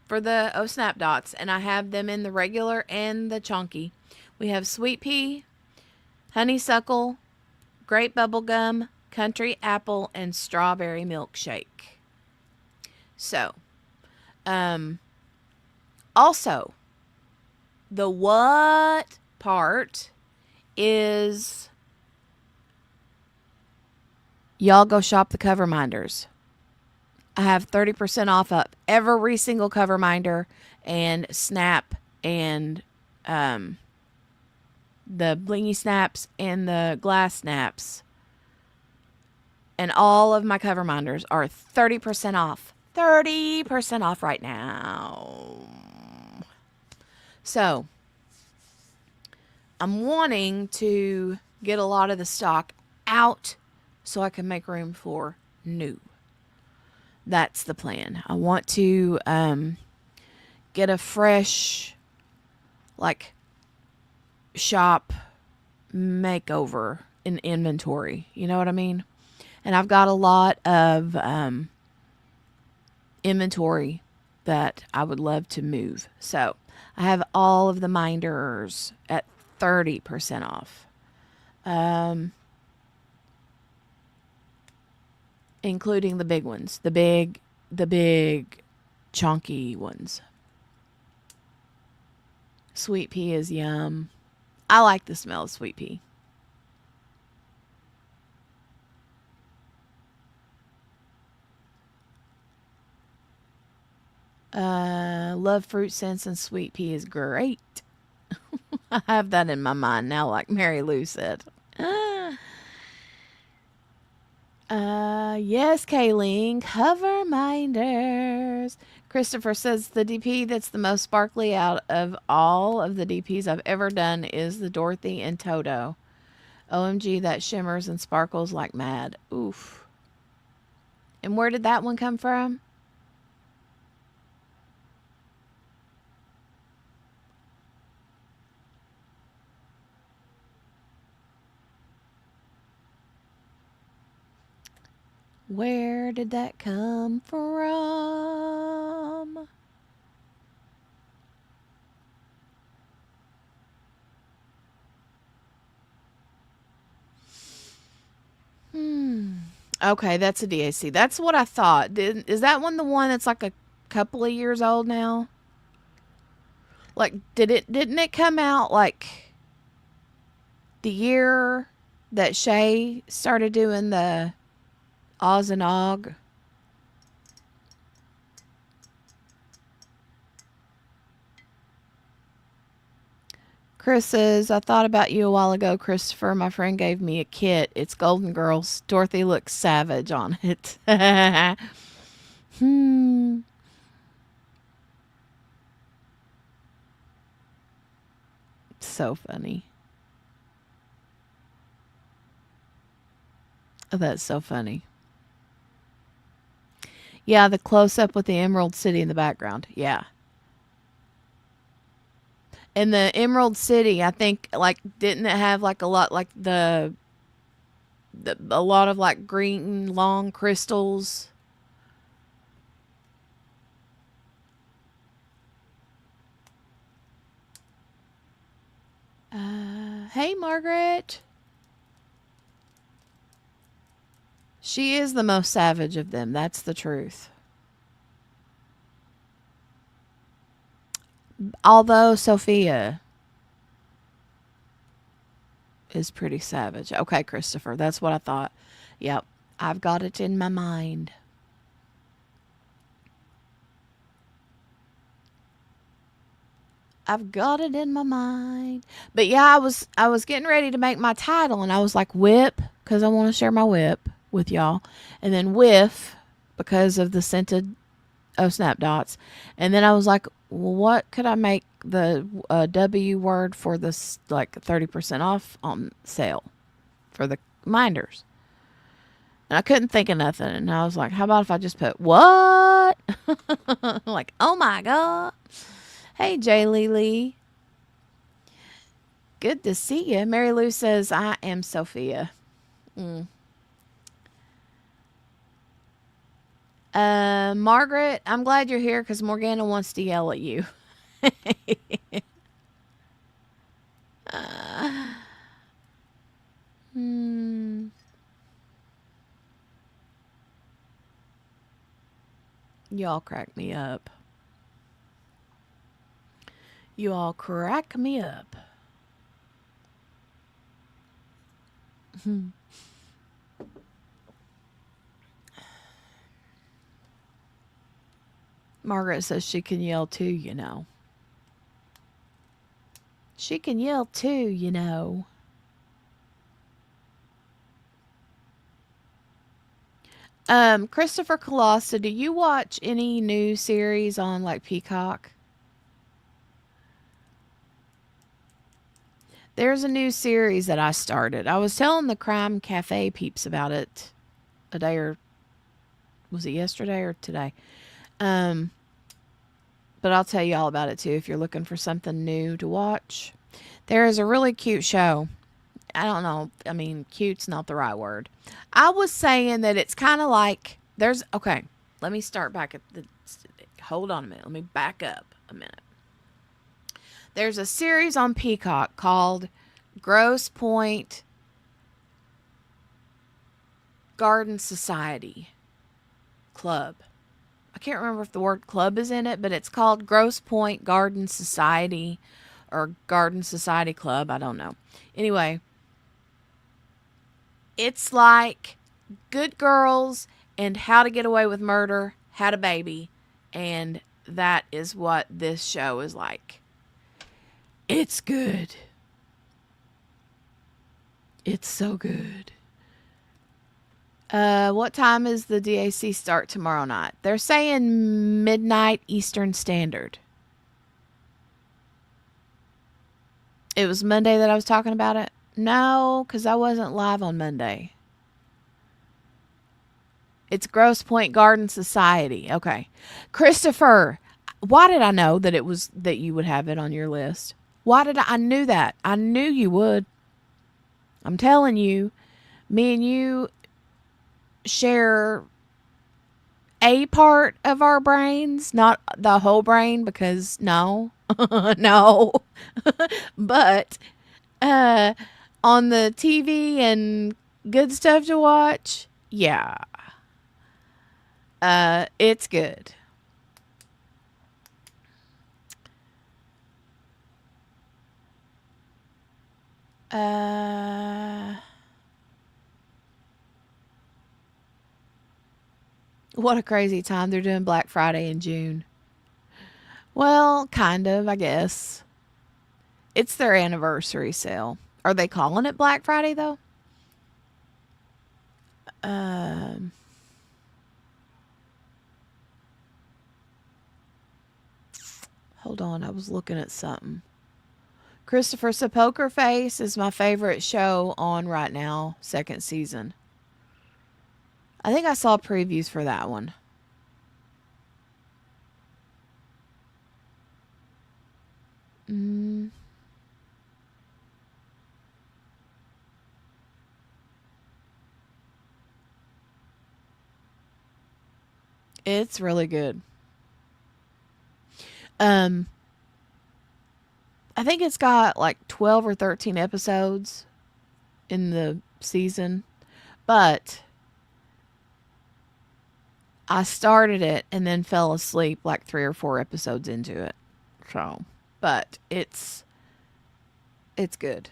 for the snap dots, and I have them in the regular and the chunky. We have sweet pea, honeysuckle, grape bubblegum, country apple, and strawberry milkshake. So, also, the what part is y'all go shop the cover minders. I have 30% off of every single cover minder and snap and the blingy snaps and the glass snaps. And all of my cover minders are 30% off. 30% off right now. So, I'm wanting to get a lot of the stock out so I can make room for new. That's the plan. I want to get a fresh, like, shop makeover in inventory. You know what I mean? And I've got a lot of inventory that I would love to move. So I have all of the minders at 30% off. Including the big ones, the big chunky ones. Sweet pea is yum. I like the smell of sweet pea. Love fruit scents and sweet pea is great. I have that in my mind now, like Mary Lou said. Yes, Kayleen, cover minders. Christopher says the DP that's the most sparkly out of all of the DPs I've ever done is the Dorothy and Toto. OMG, that shimmers and sparkles like mad. Oof. And where did that one come from? Where did that come from? Okay, that's a DAC. That's what I thought. Is that one the one that's like a couple of years old now? Like, didn't it come out like the year that Shay started doing the Oz and Og? Chris says, I thought about you a while ago, Christopher. My friend gave me a kit. It's Golden Girls. Dorothy looks savage on it. hmm. So funny. Oh, that's so funny. Yeah, the close up with the Emerald City in the background. Yeah. And the Emerald City, I think, like, didn't it have like a lot, like a lot of like green long crystals? Hey, Margaret. She is the most savage of them. That's the truth. Although Sophia is pretty savage. Okay, Christopher, that's what I thought. Yep, I've got it in my mind. I've got it in my mind. But yeah, I was getting ready to make my title, and I was like WHIP because I want to share my WHIP with y'all, and then WHIFF because of the scented snap dots, and then I was like, well, what could I make the W word for this, like 30% off on sale for the minders? And I couldn't think of nothing, and I was like, how about if I just put what? Like, oh my god. Hey, Jay Lee. Good to see you. Mary Lou says, I am Sophia. Mm. Margaret, I'm glad you're here because Morgana wants to yell at you. Hmm. Y'all crack me up. You all crack me up. Margaret says she can yell too, you know. She can yell too, you know. Christopher Colossa, do you watch any new series on like Peacock? There's a new series that I started. I was telling the Crime Cafe peeps about it a day, or was it yesterday or today? Um, but I'll tell you all about it too if you're looking for something new to watch. There is a really cute show. I don't know. I mean, cute's not the right word. I was saying that it's kind of like okay, let me start back at the, hold on a minute. Let me back up a minute. There's a series on Peacock called Grosse Pointe Garden Society Club. I can't remember if the word club is in it, but it's called Grosse Pointe Garden Society or Garden Society Club. I don't know. Anyway, it's like Good Girls and How to Get Away with Murder had a baby, and that is what this show is like. It's good. It's so good. What time is the DAC start tomorrow night? They're saying midnight Eastern Standard. It was Monday that I was talking about it? No, because I wasn't live on Monday. It's Grosse Pointe Garden Society. Okay. Christopher, why did I know that it was that you would have it on your list? Why did I knew that? I knew you would. I'm telling you, me and you share a part of our brains, not the whole brain, because no, no. But on the TV and good stuff to watch, yeah, it's good. What a crazy time. They're doing Black Friday in June. Well, kind of, I guess. It's their anniversary sale. Are they calling it Black Friday though? Um, Hold on, I was looking at something. Christopher's A Poker Face is my favorite show on right now, second season. I think I saw previews for that one. Mm, it's really good. Um, I think it's got like 12 or 13 episodes in the season, but I started it and then fell asleep like 3 or 4 episodes into it. So, but it's good.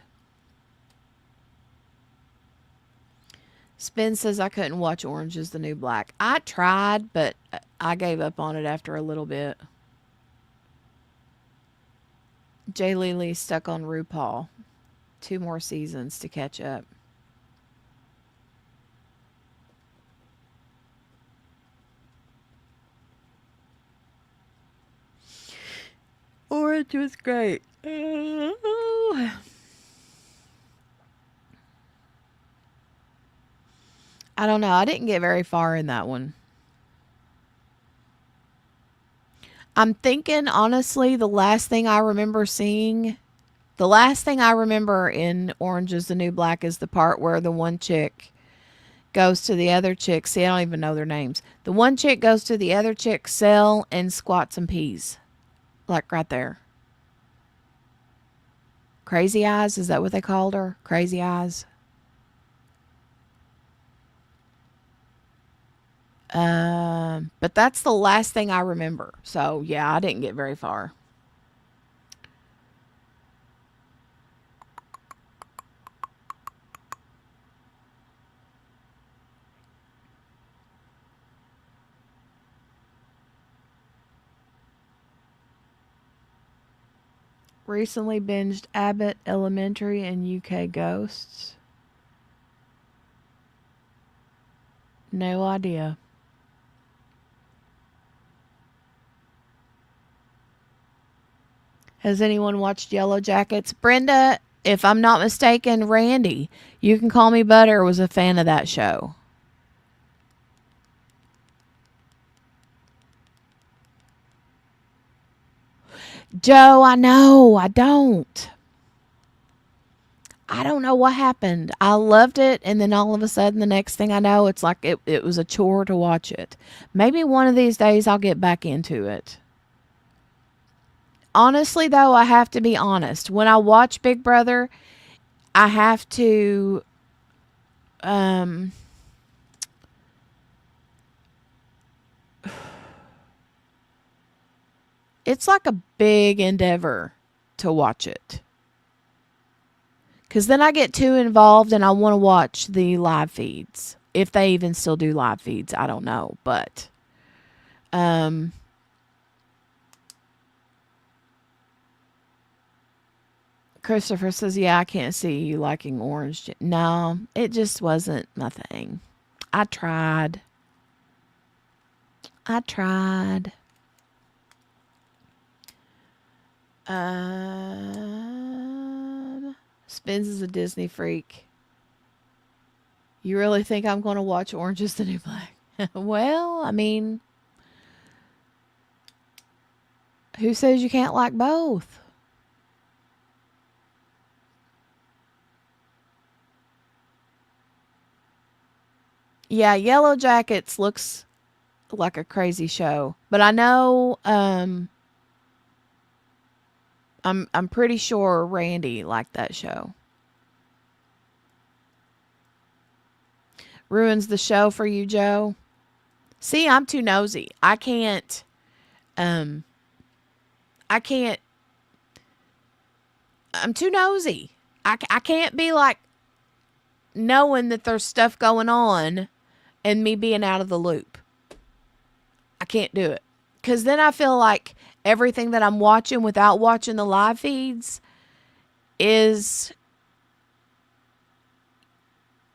Spin says I couldn't watch Orange is the New Black. I tried, but I gave up on it after a little bit. Jay Lee's stuck on RuPaul. 2 more seasons to catch up. Orange was great. I don't know. I didn't get very far in that one. I'm thinking, honestly, the last thing I remember in Orange is the New Black is the part where the one chick goes to the other chick. See, I don't even know their names. The one chick goes to the other chick's cell and squats some peas. Like right there. Crazy Eyes, is that what they called her? Crazy Eyes? But that's the last thing I remember. So, yeah, I didn't get very far. Recently binged Abbott Elementary and UK Ghosts. No idea. Has anyone watched Yellow Jackets? Brenda, if I'm not mistaken, Randy, You Can Call Me Butter, was a fan of that show. Joe, I know. I don't. I don't know what happened. I loved it, and then all of a sudden, the next thing I know, it's like it was a chore to watch it. Maybe one of these days I'll get back into it. Honestly, though, I have to be honest. When I watch Big Brother, I have to. Um, it's like a big endeavor to watch it. Because then I get too involved and I want to watch the live feeds. If they even still do live feeds, I don't know. But um, Christopher says, yeah, I can't see you liking orange. No, it just wasn't my thing. I tried. I tried. Spins is a Disney freak. You really think I'm going to watch Orange is the New Black? Well, I mean, who says you can't like both? Yeah, Yellow Jackets looks like a crazy show, but I know I'm pretty sure Randy liked that show. Ruins the show for you, Joe. See, I'm too nosy. Um I can't I'm too nosy. I can't be like knowing that there's stuff going on and me being out of the loop. I can't do it. Cuz then I feel like everything that I'm watching without watching the live feeds is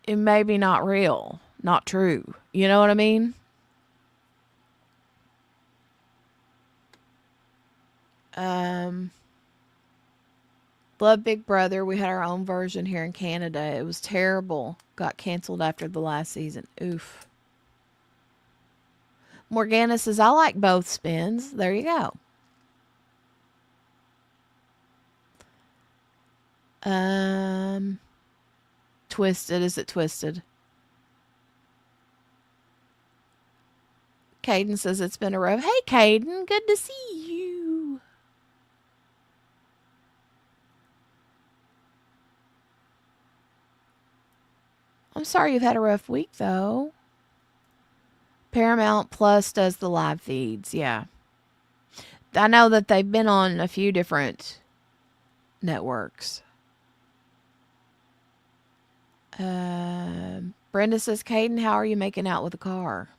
it maybe not real, not true. You know what I mean? Um, Love Big Brother. We had our own version here in Canada. It was terrible. Got canceled after the last season. Oof. Morgana says, I like both spins. There you go. Um, Twisted. Is it Twisted? Caden says it's been a row. Hey, Caden. Good to see you. I'm sorry you've had a rough week, though. Paramount Plus does the live feeds. Yeah. I know that they've been on a few different networks. Brenda says, Caden, how are you making out with the car?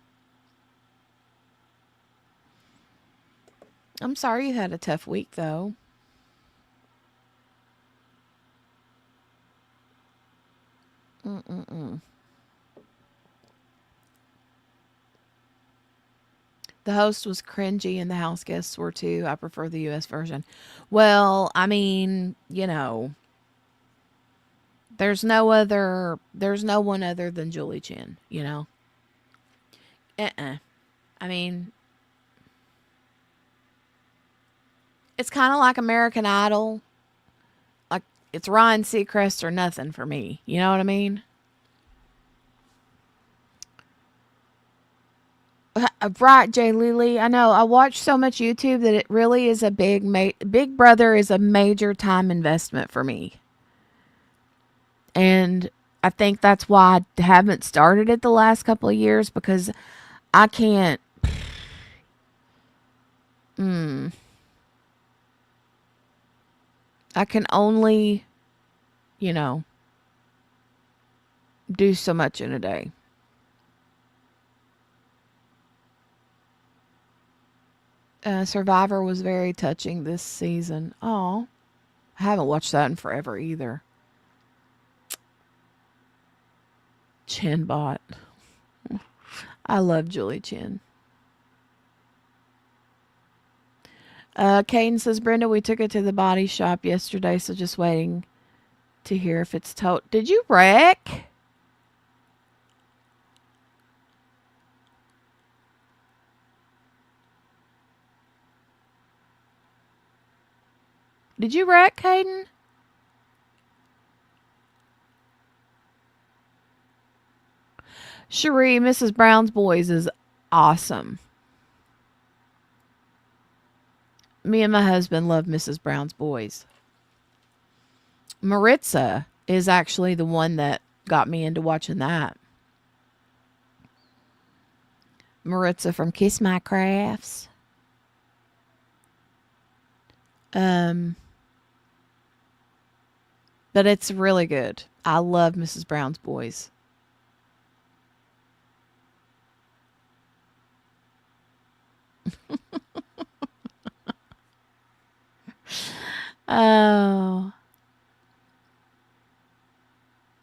I'm sorry you had a tough week, though. Mm-mm-mm. The host was cringy and the house guests were too. I prefer the US version. Well, I mean, there's no one other than Julie Chen, I mean, it's kind of like American Idol. Like, it's Ryan Seacrest or nothing for me. You know what I mean? Right, Jay Lily. I know. I watch so much YouTube that it really is a Big Brother is a major time investment for me. And I think that's why I haven't started it the last couple of years because I can't. Mm, I can only, you know, do so much in a day. Survivor was very touching this season. Oh, I haven't watched that in forever either. Chinbot. I love Julie Chen. Caden says, Brenda, we took it to the body shop yesterday, so just waiting to hear if it's told. Did you wreck? Did you wreck, Caden? Cherie, Mrs. Brown's Boys is awesome. Me and my husband love Mrs. Brown's Boys. Maritza is actually the one that got me into watching that. Maritza from Kiss My Crafts. But it's really good. I love Mrs. Brown's Boys. Oh,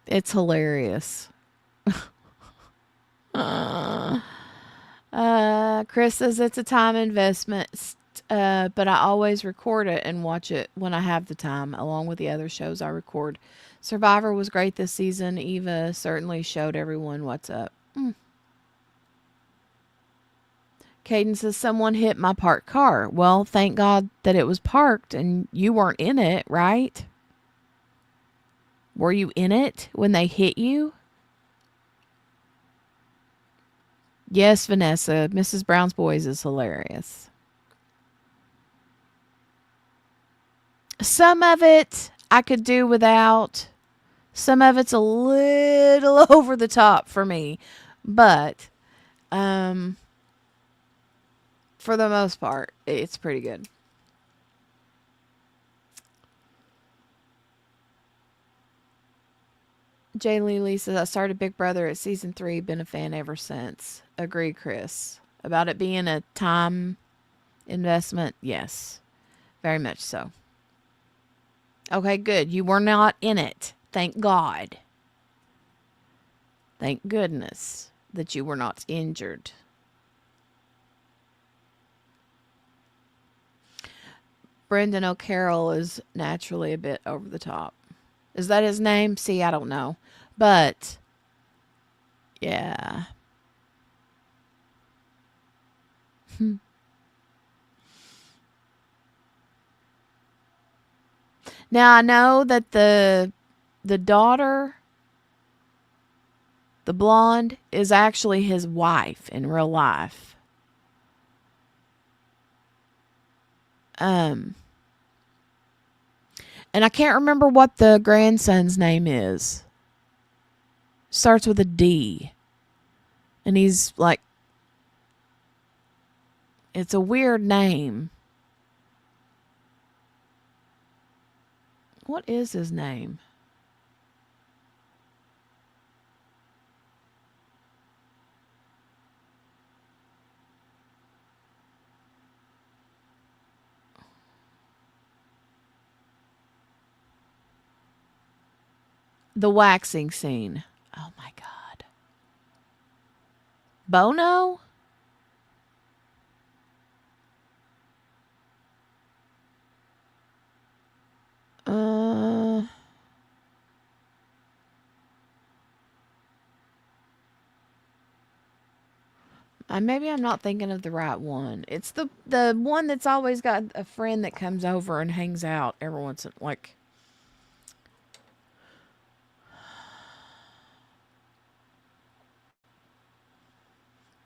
it's hilarious. Chris says it's a time investment, but I always record it and watch it when I have the time, along with the other shows I record. Survivor was great this season. Eva certainly showed everyone what's up. Caden says someone hit my parked car. Well, thank God that it was parked and you weren't in it, right? Were you in it when they hit you? Yes, Vanessa. Mrs. Brown's Boys is hilarious. Some of it I could do without. Some of it's a little over the top for me. But for the most part, it's pretty good. Jay Lee says, I started Big Brother at season 3, been a fan ever since. Agree, Chris. About it being a time investment, yes. Very much so. Okay, good. You were not in it. Thank God. Thank goodness that you were not injured. Brendan O'Carroll is naturally a bit over the top. Is that his name? See, I don't know. But, yeah. Now I know that the daughter, the blonde, is actually his wife in real life. Um and I can't remember what the grandson's name is. Starts with a D. And he's like, it's a weird name. What is his name? The waxing scene. Oh my God. Bono? Uh, maybe I'm not thinking of the right one. It's the one that's always got a friend that comes over and hangs out every once in like.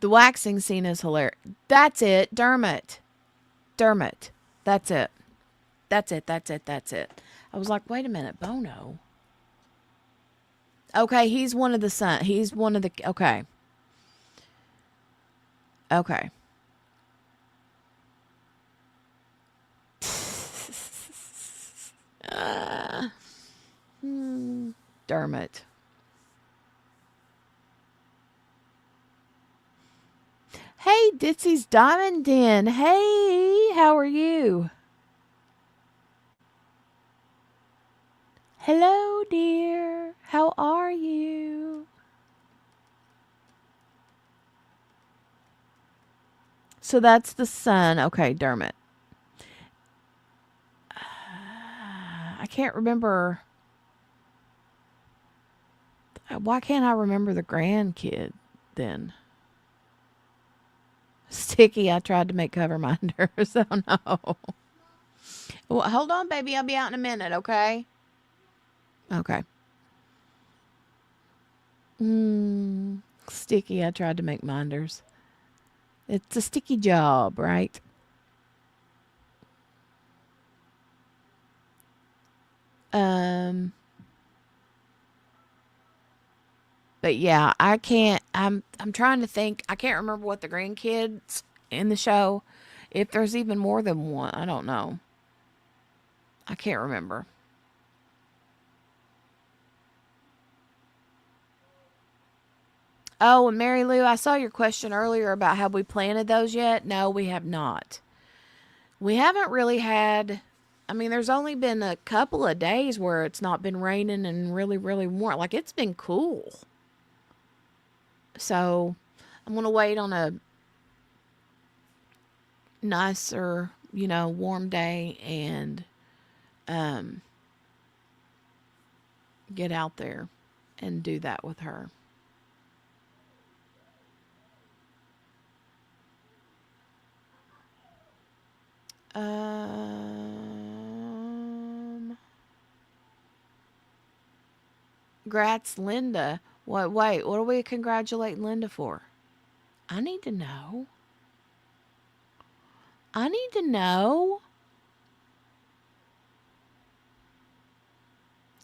The waxing scene is hilarious. That's it, Dermot. Dermot. That's it. That's it. That's it. That's it. I was like, wait a minute, Bono. Okay, he's one of the son. He's one of the. Okay. Okay. Uh, Dermot. Hey, Ditsy's Diamond Den. Hey, how are you? Hello, dear. How are you? So that's the son. Okay, Dermot. I can't remember. Why can't I remember the grandkid then? Sticky, I tried to make cover minders. Oh no. Well, hold on, baby. I'll be out in a minute, okay? Okay. Sticky, I tried to make minders. It's a sticky job, right? Um, but yeah, I can't. I'm trying to think. I can't remember what the grandkids in the show. If there's even more than one, I don't know. I can't remember. Oh, and Mary Lou, I saw your question earlier about have we planted those yet? No, we have not. We haven't really had. I mean, there's only been a couple of days where it's not been raining and really, really warm. Like it's been cool. So I'm gonna wait on a nicer, warm day and um, get out there and do that with her. Um, Grats Linda. What? Wait, what are we congratulating Linda for? I need to know. I need to know.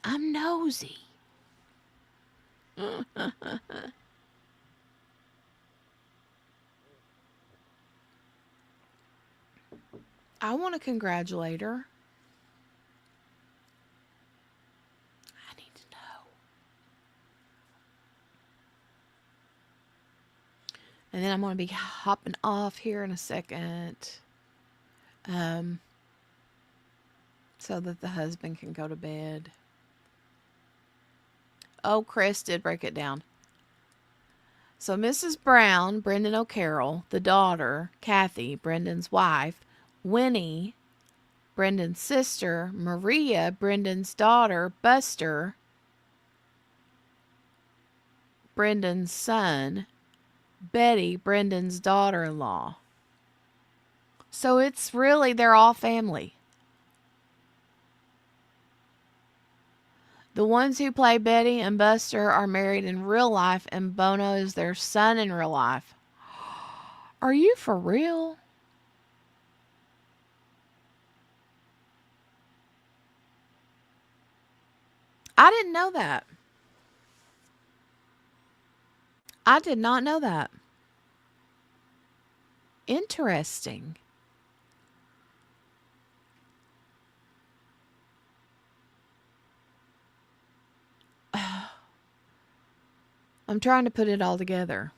I'm nosy. I want to congratulate her. I need to know. And then I'm going to be hopping off here in a second. Um, so that the husband can go to bed. Oh, Chris did break it down. So Mrs. Brown, Brendan O'Carroll, the daughter, Kathy, Brendan's wife, Winnie, Brendan's sister, Maria, Brendan's daughter, Buster, Brendan's son, Betty, Brendan's daughter-in-law. So it's really, they're all family. The ones who play Betty and Buster are married in real life, and Bono is their son in real life. Are you for real? I didn't know that. I did not know that. Interesting. I'm trying to put it all together.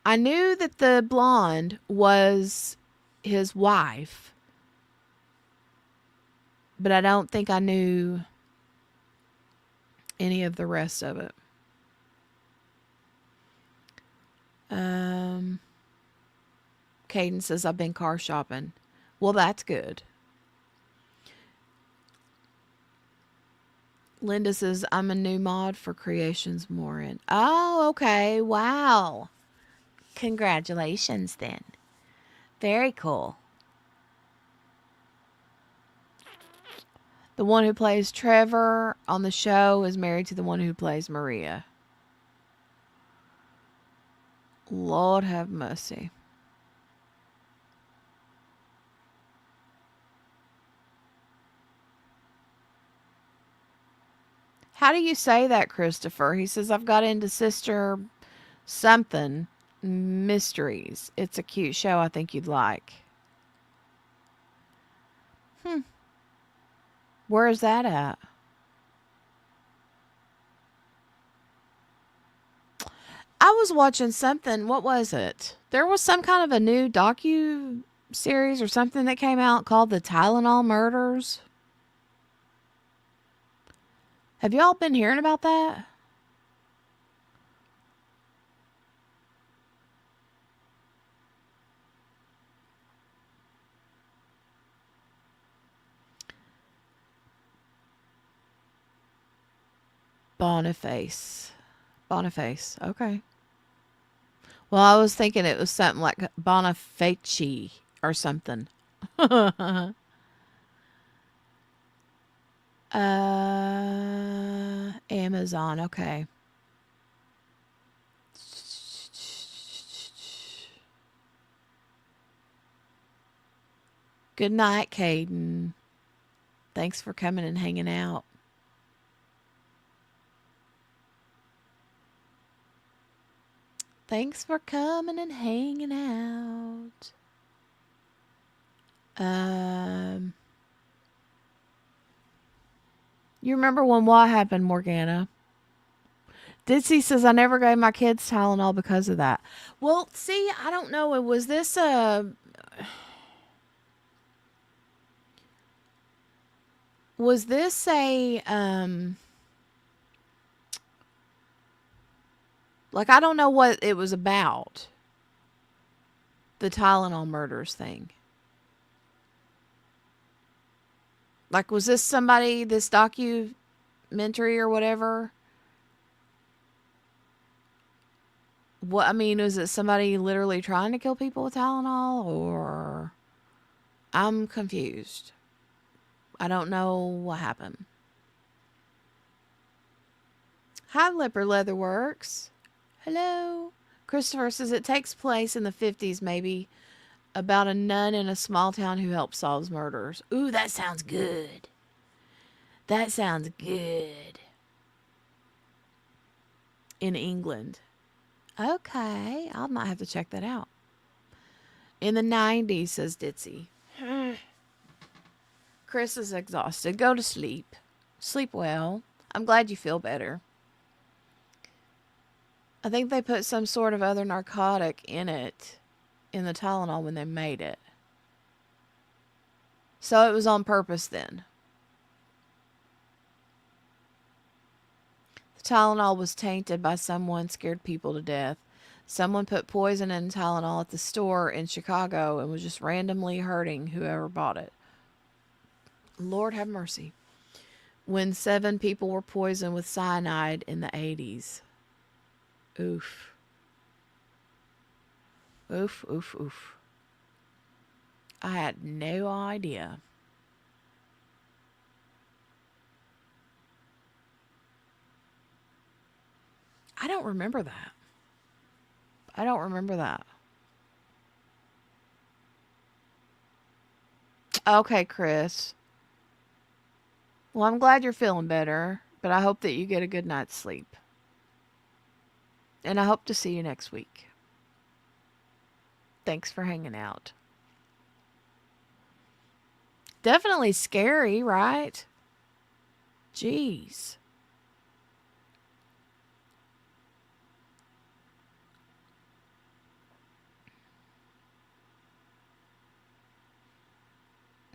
I knew that the blonde was his wife, but I don't think I knew any of the rest of it. Caden says, I've been car shopping. Well, that's good. Linda says, I'm a new mod for Creations Morin. Oh, okay. Wow. Congratulations then. Very cool. The one who plays Trevor on the show is married to the one who plays Maria. Lord have mercy. How do you say that, Christopher? He says, I've got into Sister something Mysteries. It's a cute show I think you'd like. Where is that at? I was watching something. What was it? There was some kind of a new docu series or something that came out called The Tylenol Murders. Have y'all been hearing about that? Boniface. Boniface. Okay. Well, I was thinking it was something like Boniface or something. Amazon. Okay. Good night, Caden. Thanks for coming and hanging out. Thanks for coming and hanging out. You remember when what happened, Morgana? Ditsy says, I never gave my kids Tylenol because of that. Well, see, I don't know. Was this a... Was this a... Like, I don't know what it was about. The Tylenol murders thing. Like, was this somebody, this documentary or whatever? What, I mean, is it somebody literally trying to kill people with Tylenol, or... I'm confused. I don't know what happened. Hi, Lipper Leatherworks. Hello. Christopher says it takes place in the 50s, maybe, about a nun in a small town who helps solve murders. Ooh, that sounds good. That sounds good. In England. Okay, I might have to check that out. In the 90s, says Ditzy. Chris is exhausted. Go to sleep. Sleep well. I'm glad you feel better. I think they put some sort of other narcotic in it, in the Tylenol when they made it. So it was on purpose then. The Tylenol was tainted by someone scared people to death. Someone put poison in Tylenol at the store in Chicago and was just randomly hurting whoever bought it. Lord have mercy. When 7 people were poisoned with cyanide in the 80s. Oof. Oof, oof, oof. I had no idea. I don't remember that. I don't remember that. Okay, Chris. Well, I'm glad you're feeling better, but I hope that you get a good night's sleep. And I hope to see you next week. Thanks for hanging out. Definitely scary, right? Jeez.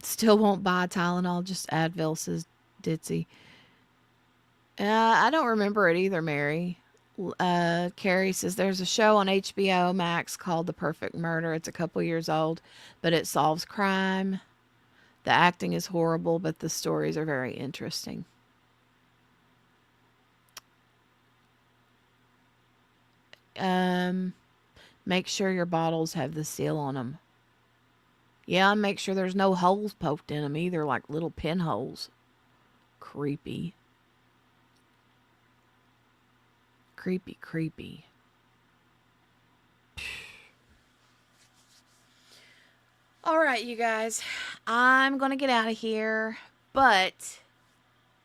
Still won't buy Tylenol, just Advil, says Ditzy. I don't remember it either, Mary. Carrie says there's a show on HBO Max called The Perfect Murder. It's a couple years old, but it solves crime. The acting is horrible, but the stories are very interesting. Um, make sure your bottles have the seal on them. Yeah, and make sure there's no holes poked in them either, like little pinholes. Creepy. Creepy, creepy. All right, you guys. I'm going to get out of here, but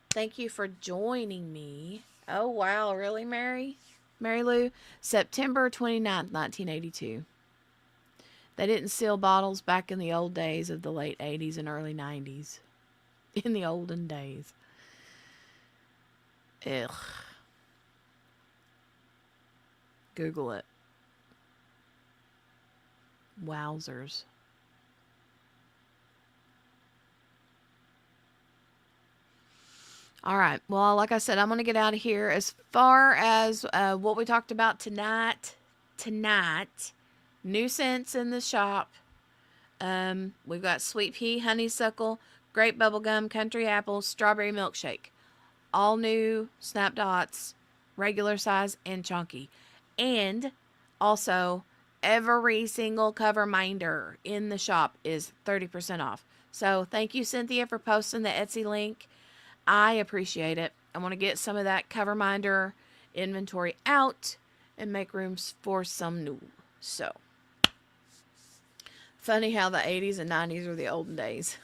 thank you for joining me. Oh, wow. Really, Mary? Mary Lou? September 29th, 1982. They didn't seal bottles back in the old days of the late 80s and early 90s. In the olden days. Ugh. Google it. Wowzers. All right. Well, like I said, I'm going to get out of here. As far as what we talked about tonight, new scents in the shop. We've got sweet pea, honeysuckle, grape bubblegum, country apple, strawberry milkshake. All new Snap Dots, regular size and chunky. And also, every single cover minder in the shop is 30% off. So thank you, Cynthia, for posting the Etsy link. I appreciate it. I want to get some of that cover minder inventory out and make room for some new. So, funny how the 80s and 90s were the olden days.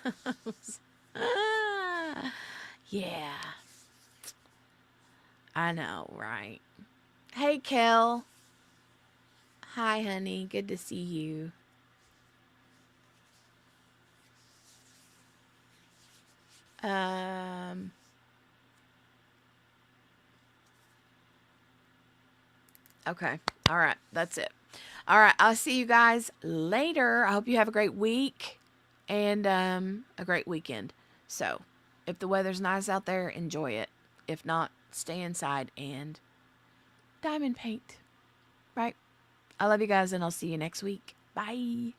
Yeah, I know, right? Hey, Kel. Hi, honey. Good to see you. Um, okay. All right. That's it. All right. I'll see you guys later. I hope you have a great week and a great weekend. So, if the weather's nice out there, enjoy it. If not, stay inside and diamond paint. Right? I love you guys, and I'll see you next week. Bye.